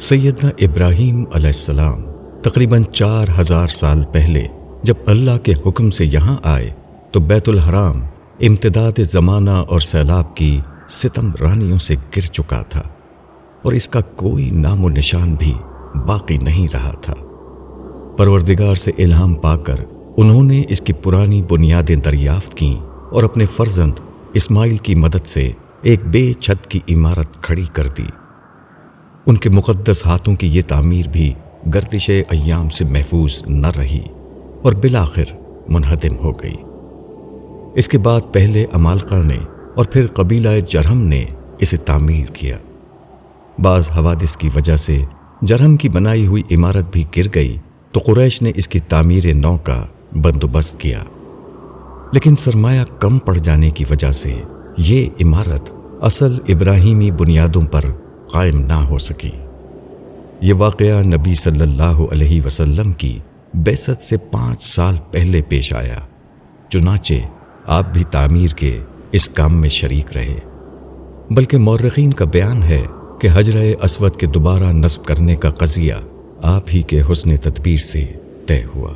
سیدنا ابراہیم علیہ السلام تقریباً 4000 سال پہلے جب اللہ کے حکم سے یہاں آئے تو بیت الحرام امتداد زمانہ اور سیلاب کی ستم رانیوں سے گر چکا تھا اور اس کا کوئی نام و نشان بھی باقی نہیں رہا تھا۔ پروردگار سے الہام پا کر انہوں نے اس کی پرانی بنیادیں دریافت کیں اور اپنے فرزند اسماعیل کی مدد سے ایک بے چھت کی عمارت کھڑی کر دی۔ ان کے مقدس ہاتھوں کی یہ تعمیر بھی گردش ایام سے محفوظ نہ رہی اور بالآخر منہدم ہو گئی۔ اس کے بعد پہلے عمالقہ نے اور پھر قبیلہ جرہم نے اسے تعمیر کیا۔ بعض حوادث کی وجہ سے جرہم کی بنائی ہوئی عمارت بھی گر گئی تو قریش نے اس کی تعمیر نو کا بندوبست کیا، لیکن سرمایہ کم پڑ جانے کی وجہ سے یہ عمارت اصل ابراہیمی بنیادوں پر قائم نہ ہو سکی۔ یہ واقعہ نبی صلی اللہ علیہ وسلم کی بعثت سے 5 سال پہلے پیش آیا، چنانچہ آپ بھی تعمیر کے اس کام میں شریک رہے۔ بلکہ مورخین کا بیان ہے کہ حجر اسود کے دوبارہ نصب کرنے کا قضیہ آپ ہی کے حسن تدبیر سے طے ہوا۔